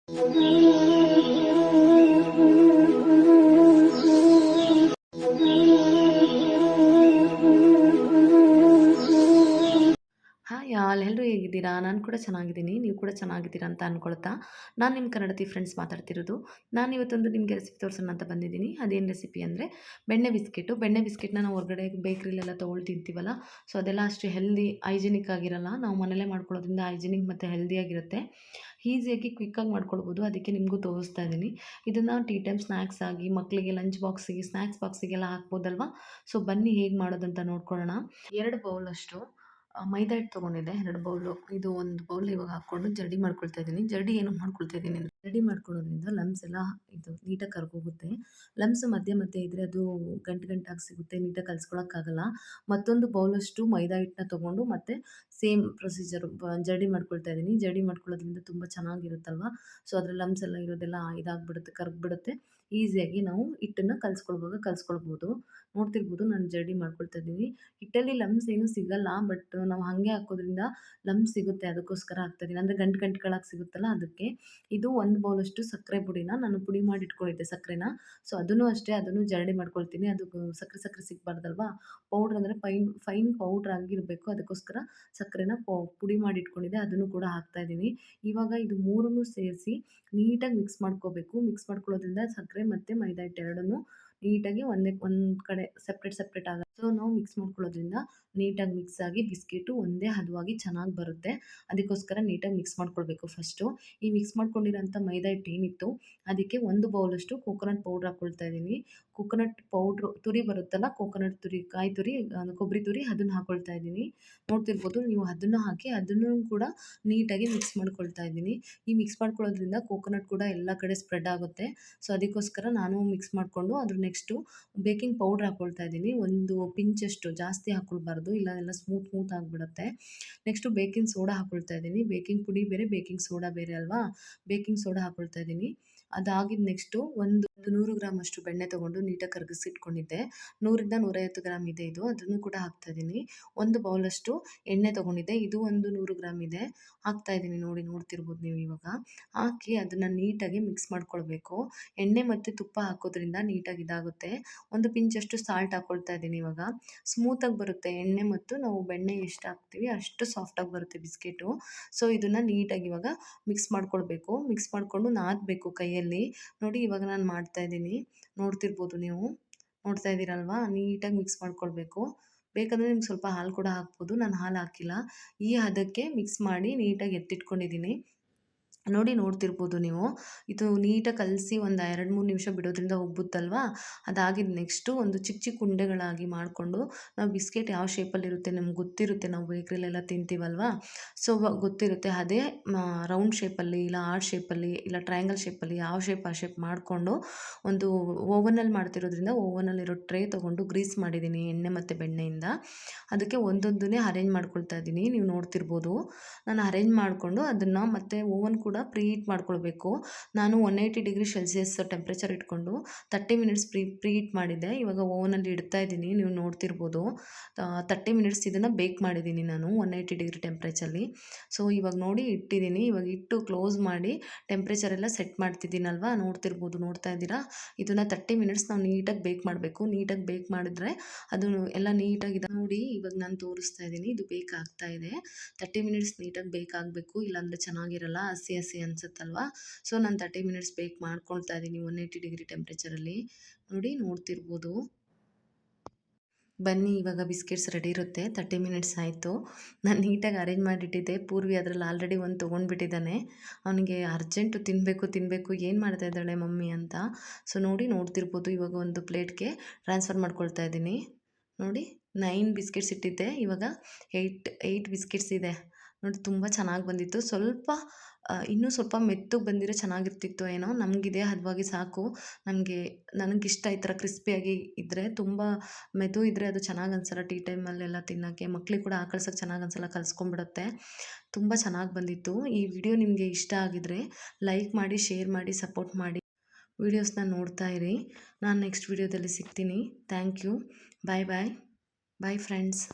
Hi all, ಎಲ್ಲರೂ ಹೇಗಿದ್ದೀರಾ? ನಾನು ಕೂಡ ಚೆನ್ನಾಗಿದ್ದೀನಿ. ನೀವು ಕೂಡ ಚೆನ್ನಾಗಿದ್ದೀರಾ ಅಂತ ಅಂದ್ಕೊಳ್ತಾ, ನಾನು ನಿಮ್ಮ ಕನ್ನಡತಿ ಫ್ರೆಂಡ್ಸ್ ಮಾತಾಡ್ತಿರೋದು. ನಾನು ಇವತ್ತೊಂದು ನಿಮಗೆ ರೆಸಿಪಿ ತೋರಿಸೋಣ ಅಂತ ಬಂದಿದ್ದೀನಿ. ಅದೇನು ರೆಸಿಪಿ ಅಂದರೆ ಬೆಣ್ಣೆ ಬಿಸ್ಕೆಟು. ಬೆಣ್ಣೆ ಬಿಸ್ಕೆಟ್ನ ನಾವು ಹೊರಗಡೆ ಬೇಕ್ರಿಲೆಲ್ಲ ತೊಗೊಳ್ಳಿ ತಿಂತೀವಲ್ಲ, ಸೊ ಅದೆಲ್ಲ ಅಷ್ಟು ಹೆಲ್ದಿ, ಹೈಜಿನಿಕ್ ಆಗಿರಲ್ಲ. ನಾವು ಮನೇಲೇ ಮಾಡ್ಕೊಳ್ಳೋದ್ರಿಂದ ಹೈಜಿನಿಕ್ ಮತ್ತು ಹೆಲ್ದಿಯಾಗಿರುತ್ತೆ. ಈಸಿಯಾಗಿ ಕ್ವಿಕ್ಕಾಗಿ ಮಾಡ್ಕೊಳ್ಬೋದು. ಅದಕ್ಕೆ ನಿಮಗೂ ತೋರಿಸ್ತಾ ಇದ್ದೀನಿ. ಇದನ್ನು ಟೀ ಟೈಮ್ ಸ್ನ್ಯಾಕ್ಸ್ ಆಗಿ ಮಕ್ಕಳಿಗೆ ಲಂಚ್ ಬಾಕ್ಸಿಗೆ, ಸ್ನ್ಯಾಕ್ಸ್ ಬಾಕ್ಸಿಗೆಲ್ಲ ಹಾಕ್ಬೋದಲ್ವಾ? ಸೊ ಬನ್ನಿ ಹೇಗೆ ಮಾಡೋದಂತ ನೋಡ್ಕೊಳ್ಳೋಣ. 2 ಬೌಲಷ್ಟು ಮೈದಾ ಹಿಟ್ಟು ತೊಗೊಂಡಿದ್ದೆ, 2 ಬೌಲು. ಇದು ಒಂದು ಬೌಲ್ ಇವಾಗ ಹಾಕ್ಕೊಂಡು ಜರಡಿ ಮಾಡ್ಕೊಳ್ತಾ ಇದ್ದೀನಿ. ಜರಡಿ ಏನಕ್ಕೆ ಮಾಡ್ಕೊಳ್ತಾ ಇದ್ದೀನಿ ಅಂದರೆ, ಜರಡಿ ಮಾಡ್ಕೊಳ್ಳೋದ್ರಿಂದ ಲಮ್ಸ್ ಎಲ್ಲ ಇದು ನೀಟಾಗಿ ಕರ್ಗೋಗುತ್ತೆ. ಲಮ್ಸ್ ಮಧ್ಯೆ ಮಧ್ಯೆ ಇದ್ದರೆ ಅದು ಗಂಟಾಗಿ ಸಿಗುತ್ತೆ, ನೀಟಾಗಿ ಕಲಿಸ್ಕೊಳಕ್ಕಾಗಲ್ಲ. ಮತ್ತೊಂದು ಬೌಲಷ್ಟು ಮೈದಾ ಹಿಟ್ಟನ್ನ ತೊಗೊಂಡು ಮತ್ತೆ ಸೇಮ್ ಪ್ರೊಸೀಜರು ಜರಡಿ ಮಾಡ್ಕೊಳ್ತಾ ಇದ್ದೀನಿ. ಜರಡಿ ಮಾಡ್ಕೊಳ್ಳೋದ್ರಿಂದ ತುಂಬ ಚೆನ್ನಾಗಿರುತ್ತಲ್ವ. ಸೊ ಅದ್ರ ಲಮ್ಸ್ ಎಲ್ಲ ಇರೋದೆಲ್ಲ ಇದಾಗ್ಬಿಡುತ್ತೆ, ಕರಗ್ಬಿಡುತ್ತೆ. ಈಸಿಯಾಗಿ ನಾವು ಹಿಟ್ಟನ್ನು ಕಲಿಸ್ಕೊಳ್ಬೋದು. ನೋಡ್ತಿರ್ಬೋದು ನಾನು ಜರಡಿ ಮಾಡ್ಕೊಳ್ತಾ ಇದ್ದೀನಿ. ಹಿಟ್ಟಲ್ಲಿ ಲಮ್ಸ್ ಏನೂ ಸಿಗಲ್ಲ, ಬಟ್ ನಾವು ಹಾಗೆ ಹಾಕೋದ್ರಿಂದ ಲಮ್ಸ್ ಸಿಗುತ್ತೆ, ಅದಕ್ಕೋಸ್ಕರ ಹಾಕ್ತಾಯಿದ್ದೀನಿ. ಅಂದರೆ ಗಂಟುಗಳಾಗಿ ಸಿಗುತ್ತಲ್ಲ ಅದಕ್ಕೆ. ಇದು 1 ಬೌಲಷ್ಟು ಸಕ್ಕರೆ ಪುಡಿನ ನಾನು ಪುಡಿ ಮಾಡಿ ಇಟ್ಕೊಂಡಿದ್ದೆ ಸಕ್ಕರೆನ. ಸೊ ಅದನ್ನು ಅಷ್ಟೇ, ಅದನ್ನು ಜರಡಿ ಮಾಡ್ಕೊಳ್ತೀನಿ. ಅದು ಸಕ್ಕರೆ ಸಿಗಬಾರ್ದಲ್ವಾ. ಪೌಡ್ರ್ ಅಂದರೆ ಫೈನ್ ಪೌಡ್ರ್ ಆಗಿರಬೇಕು, ಅದಕ್ಕೋಸ್ಕರ ಸಕ್ಕರೆನ ಪುಡಿ ಮಾಡಿ ಇಟ್ಕೊಂಡಿದ್ದೆ, ಅದನ್ನು ಕೂಡ ಹಾಕ್ತಾಯಿದ್ದೀನಿ. ಇವಾಗ ಇದು 3 ಸೇರಿಸಿ ನೀಟಾಗಿ ಮಿಕ್ಸ್ ಮಾಡ್ಕೋಬೇಕು. ಮಿಕ್ಸ್ ಮಾಡ್ಕೊಳ್ಳೋದ್ರಿಂದ ಸಕ್ಕರೆ ಮತ್ತು ಮೈದಾ ಹಿಟ್ಟು ಎರಡನ್ನೂ ನೀಟಾಗಿ ಒಂದು ಕಡೆ ಸಪ್ರೇಟ್ ಆಗುತ್ತೆ. ಸೊ ನಾವು ಮಿಕ್ಸ್ ಮಾಡ್ಕೊಳ್ಳೋದ್ರಿಂದ ನೀಟಾಗಿ ಮಿಕ್ಸ್ ಆಗಿ ಬಿಸ್ಕೆಟು ಒಂದೇ ಹದವಾಗಿ ಚೆನ್ನಾಗಿ ಬರುತ್ತೆ. ಅದಕ್ಕೋಸ್ಕರ ನೀಟಾಗಿ ಮಿಕ್ಸ್ ಮಾಡ್ಕೊಳ್ಬೇಕು ಫಸ್ಟು. ಈ ಮಿಕ್ಸ್ ಮಾಡ್ಕೊಂಡಿರೋಂಥ ಮೈದಾ ಹಿಟ್ಟು ಏನಿತ್ತು ಅದಕ್ಕೆ 1 ಬೌಲಷ್ಟು ಕೋಕೋನಟ್ ಪೌಡ್ರ್ ಹಾಕ್ಕೊಳ್ತಾ ಇದ್ದೀನಿ. ಕೋಕೋನಟ್ ಪೌಡ್ರು ತುರಿ ಬರುತ್ತಲ್ಲ, ಕೋಕೋನಟ್ ತುರಿ, ಕಾಯಿ ತುರಿ, ಕೊಬ್ಬರಿ ತುರಿ, ಅದನ್ನು ಹಾಕ್ಕೊಳ್ತಾ ಇದ್ದೀನಿ. ನೋಡ್ತಿರ್ಬೋದು ನೀವು. ಅದನ್ನು ಹಾಕಿ ಅದನ್ನು ಕೂಡ ನೀಟಾಗಿ ಮಿಕ್ಸ್ ಮಾಡ್ಕೊಳ್ತಾ ಇದ್ದೀನಿ. ಈ ಮಿಕ್ಸ್ ಮಾಡ್ಕೊಳ್ಳೋದ್ರಿಂದ ಕೋಕೋನಟ್ ಕೂಡ ಎಲ್ಲ ಕಡೆ ಸ್ಪ್ರೆಡ್ ಆಗುತ್ತೆ. ಸೊ ಅದಕ್ಕೋಸ್ಕರ ನಾನು ಮಿಕ್ಸ್ ಮಾಡಿಕೊಂಡು ಅದ್ರ ನೆಕ್ಸ್ಟು ಬೇಕಿಂಗ್ ಪೌಡ್ರ್ ಹಾಕ್ಕೊಳ್ತಾ ಇದ್ದೀನಿ. ಒಂದು ಪಿಂಚಷ್ಟು, ಜಾಸ್ತಿ ಹಾಕ್ಕೊಳ್ಬಾರ್ದು, ಇಲ್ಲ ಎಲ್ಲ ಸ್ಮೂತ್ ಆಗಿಬಿಡುತ್ತೆ. ನೆಕ್ಸ್ಟು ಬೇಕಿಂಗ್ ಸೋಡಾ ಹಾಕ್ಕೊಳ್ತಾ ಇದ್ದೀನಿ. ಬೇಕಿಂಗ್ ಪುಡಿ ಬೇರೆ, ಬೇಕಿಂಗ್ ಸೋಡಾ ಬೇರೆ ಅಲ್ವಾ. ಬೇಕಿಂಗ್ ಸೋಡಾ ಹಾಕ್ಕೊಳ್ತಾ ಇದ್ದೀನಿ. ಅದಾಗಿದ್ದು ನೆಕ್ಸ್ಟು ಒಂದು 100 ಗ್ರಾಮ್ ಅಷ್ಟು ಬೆಣ್ಣೆ ತೊಗೊಂಡು ನೀಟಾಗಿ ಕರಗಿಸಿಟ್ಕೊಂಡಿದ್ದೆ. 100ರಿಂದ 150 ಗ್ರಾಮ್ ಇದೆ ಇದು, ಅದನ್ನು ಕೂಡ ಹಾಕ್ತಾಯಿದ್ದೀನಿ. 1 ಬೌಲಷ್ಟು ಎಣ್ಣೆ ತೊಗೊಂಡಿದ್ದೆ, ಇದು ಒಂದು 100 ಗ್ರಾಮ್ ಇದೆ, ಹಾಕ್ತಾಯಿದ್ದೀನಿ. ನೋಡ್ತಿರ್ಬೋದು ನೀವು ಇವಾಗ. ಹಾಕಿ ಅದನ್ನು ನೀಟಾಗಿ ಮಿಕ್ಸ್ ಮಾಡ್ಕೊಳ್ಬೇಕು. ಎಣ್ಣೆ ಮತ್ತು ತುಪ್ಪ ಹಾಕೋದ್ರಿಂದ ನೀಟಾಗಿ ಇದಾಗುತ್ತೆ. ಒಂದು ಪಿಂಚಷ್ಟು ಸಾಲ್ಟ್ ಹಾಕ್ಕೊಳ್ತಾ ಇದ್ದೀನಿ ಇವಾಗ. ಸ್ಮೂತಾಗಿ ಬರುತ್ತೆ. ಎಣ್ಣೆ ಮತ್ತು ನಾವು ಬೆಣ್ಣೆ ಎಷ್ಟು ಹಾಕ್ತೀವಿ ಅಷ್ಟು ಸಾಫ್ಟಾಗಿ ಬರುತ್ತೆ ಬಿಸ್ಕೆಟು. ಸೊ ಇದನ್ನು ನೀಟಾಗಿ ಇವಾಗ ಮಿಕ್ಸ್ ಮಾಡ್ಕೊಳ್ಬೇಕು. ಮಿಕ್ಸ್ ಮಾಡಿಕೊಂಡು ನಾದಬೇಕು ಕೈಯಲ್ಲಿ. ನೋಡಿ ಇವಾಗ ನಾನು ಮಾಡ್ತಾಯಿದ್ದೀನಿ, ನೋಡ್ತಿರ್ಬೋದು ನೀವು. ನೋಡ್ತಾ ಇದ್ದೀರಲ್ವಾ, ನೀಟಾಗಿ ಮಿಕ್ಸ್ ಮಾಡ್ಕೊಳ್ಬೇಕು. ಬೇಕಂದರೆ ನಿಮ್ಗೆ ಸ್ವಲ್ಪ ಹಾಲು ಕೂಡ ಹಾಕ್ಬೋದು, ನಾನು ಹಾಲು ಹಾಕಿಲ್ಲ. ಈ ಹದಕ್ಕೆ ಮಿಕ್ಸ್ ಮಾಡಿ ನೀಟಾಗಿ ಎತ್ತಿಟ್ಕೊಂಡಿದ್ದೀನಿ. ನೋಡ್ತಿರ್ಬೋದು ನೀವು. ಇದು ನೀಟಾಗಿ ಕಲಸಿ ಒಂದು 2-3 ನಿಮಿಷ ಬಿಡೋದ್ರಿಂದ ಉಬ್ಬುತ್ತಲ್ವಾ. ಅದಾಗಿದ್ದು ನೆಕ್ಸ್ಟು ಒಂದು ಚಿಕ್ಕ ಉಂಡೆಗಳಾಗಿ ಮಾಡಿಕೊಂಡು, ನಾವು ಬಿಸ್ಕೆಟ್ ಯಾವ ಶೇಪಲ್ಲಿರುತ್ತೆ ನಮ್ಗೆ ಗೊತ್ತಿರುತ್ತೆ, ನಾವು ಬೇಕ್ರಿಲೆಲ್ಲ ತಿಂತೀವಲ್ವಾ. ಸೊ ಗೊತ್ತಿರುತ್ತೆ. ಅದೇ ರೌಂಡ್ ಶೇಪಲ್ಲಿ, ಇಲ್ಲ ಹಾರ್ಟ್ ಶೇಪಲ್ಲಿ, ಇಲ್ಲ ಟ್ರಯಾಂಗಲ್ ಶೇಪಲ್ಲಿ, ಯಾವ ಶೇಪ್ ಆ ಶೇಪ್ ಮಾಡಿಕೊಂಡು ಒಂದು ಓವನಲ್ಲಿ ಮಾಡ್ತಿರೋದ್ರಿಂದ ಓವನಲ್ಲಿರೋ ಟ್ರೇ ತೊಗೊಂಡು ಗ್ರೀಸ್ ಮಾಡಿದ್ದೀನಿ ಎಣ್ಣೆ ಮತ್ತು ಬೆಣ್ಣೆಯಿಂದ. ಅದಕ್ಕೆ ಒಂದೊಂದನ್ನೇ ಅರೇಂಜ್ ಮಾಡ್ಕೊಳ್ತಾ ಇದ್ದೀನಿ. ನೀವು ನೋಡ್ತಿರ್ಬೋದು. ನಾನು ಅರೇಂಜ್ ಮಾಡಿಕೊಂಡು ಅದನ್ನು ಮತ್ತೆ ಓವನ್ ಕೂಡ ಪ್ರೀ ಹೀಟ್ ಮಾಡ್ಕೊಳ್ಬೇಕು. ನಾನು 180 ಡಿಗ್ರಿ ಸೆಲ್ಸಿಯಸ್ ಟೆಂಪ್ರೇಚರ್ ಇಟ್ಕೊಂಡು 30 ಮಿನಿಟ್ಸ್ ಪ್ರೀ ಹೀಟ್ ಮಾಡಿದ್ದೆ. ಇವಾಗ ಓವನಲ್ಲಿ ಇಡ್ತಾ ಇದ್ದೀನಿ, ನೀವು ನೋಡ್ತಿರ್ಬೋದು. 30 ಮಿನಿಟ್ಸ್ ಇದನ್ನು ಬೇಕ್ ಮಾಡಿದ್ದೀನಿ ನಾನು 180 ಡಿಗ್ರಿ ಟೆಂಪ್ರೇಚರಲ್ಲಿ. ಸೊ ಇವಾಗ ನೋಡಿ ಇಟ್ಟಿದ್ದೀನಿ. ಇವಾಗ ಇಟ್ಟು ಕ್ಲೋಸ್ ಮಾಡಿ ಟೆಂಪ್ರೇಚರ್ ಎಲ್ಲ ಸೆಟ್ ಮಾಡ್ತಿದ್ದೀನಲ್ವಾ, ನೋಡ್ತಿರ್ಬೋದು, ನೋಡ್ತಾ ಇದ್ದೀರಾ. ಇದನ್ನು 30 ಮಿನಿಟ್ಸ್ ನಾವು ನೀಟಾಗಿ ಬೇಕ್ ಮಾಡಬೇಕು. ನೀಟಾಗಿ ಬೇಕ್ ಮಾಡಿದ್ರೆ ಅದು ಎಲ್ಲ ನೀಟಾಗಿದೆ. ನೋಡಿ ಇವಾಗ ನಾನು ತೋರಿಸ್ತಾ ಇದ್ದೀನಿ, ಇದು ಬೇಕ್ ಆಗ್ತಾ ಇದೆ. 30 ಮಿನಿಟ್ಸ್ ನೀಟಾಗಿ ಬೇಕ್ ಆಗಬೇಕು, ಇಲ್ಲಾಂದರೆ ಚೆನ್ನಾಗಿರಲ್ಲ, ಹಸಿ ಅನಿಸುತ್ತಲ್ವ. ಸೊ ನಾನು 30 ಮಿನಿಟ್ಸ್ ಬೇಕ್ ಮಾಡ್ಕೊಳ್ತಾ ಇದ್ದೀನಿ 180 ಡಿಗ್ರಿ ಟೆಂಪ್ರೇಚರಲ್ಲಿ. ನೋಡ್ತಿರ್ಬೋದು. ಬನ್ನಿ ಇವಾಗ ಬಿಸ್ಕೆಟ್ಸ್ ರೆಡಿ ಇರುತ್ತೆ. 30 ಮಿನಿಟ್ಸ್ ಆಯಿತು. ನಾನು ನೀಟಾಗಿ ಅರೇಂಜ್ ಮಾಡಿಟ್ಟಿದ್ದೆ. ಪೂರ್ವಿ ಅದರಲ್ಲಿ ಆಲ್ರೆಡಿ ಒಂದು ತೊಗೊಂಡ್ಬಿಟ್ಟಿದ್ದಾನೆ. ಅವನಿಗೆ ಅರ್ಜೆಂಟು ತಿನ್ನಬೇಕು ಏನು ಮಾಡ್ತಾ ಇದ್ದಾಳೆ ಮಮ್ಮಿ ಅಂತ. ಸೊ ನೋಡ್ತಿರ್ಬೋದು. ಇವಾಗ ಒಂದು ಪ್ಲೇಟ್ಗೆ ಟ್ರಾನ್ಸ್ಫರ್ ಮಾಡ್ಕೊಳ್ತಾ ಇದ್ದೀನಿ. ನೋಡಿ 9 ಬಿಸ್ಕೆಟ್ಸ್ ಇಟ್ಟಿದ್ದೆ, ಇವಾಗ 8 ಬಿಸ್ಕೆಟ್ಸ್ ಇದೆ. ನೋಡಿ ತುಂಬ ಚೆನ್ನಾಗಿ ಬಂದಿತ್ತು. ಇನ್ನೂ ಸ್ವಲ್ಪ ಮೆತ್ತಗೆ ಬಂದಿರೋ ಚೆನ್ನಾಗಿರ್ತಿತ್ತು ಏನೋ. ನಮಗಿದೆ ಹದವಾಗಿ ಸಾಕು. ನನಗಿಷ್ಟ ಈ ಥರ ಕ್ರಿಸ್ಪಿಯಾಗಿ ಇದ್ದರೆ. ತುಂಬ ಮೆದು ಇದ್ದರೆ ಅದು ಚೆನ್ನಾಗಿ ಅನಿಸಲ್ಲ ಟೀ ಟೈಮಲ್ಲೆಲ್ಲ ತಿನ್ನೋಕ್ಕೆ. ಮಕ್ಳಿಗೆ ಕೂಡ ಹಾಕಳ್ಸೋಕ್ಕೆ ಚೆನ್ನಾಗಿ ಅನಿಸಲ್ಲ, ಕಲಿಸ್ಕೊಂಡ್ಬಿಡುತ್ತೆ. ತುಂಬ ಚೆನ್ನಾಗಿ ಬಂದಿತ್ತು. ಈ ವಿಡಿಯೋ ನಿಮಗೆ ಇಷ್ಟ ಆಗಿದರೆ ಲೈಕ್ ಮಾಡಿ, ಶೇರ್ ಮಾಡಿ, ಸಪೋರ್ಟ್ ಮಾಡಿ. ವೀಡಿಯೋಸ್ನ ನೋಡ್ತಾ ಇರಿ. ನಾನು ನೆಕ್ಸ್ಟ್ ವಿಡಿಯೋದಲ್ಲಿ ಸಿಗ್ತೀನಿ. Thank you. Bye friends.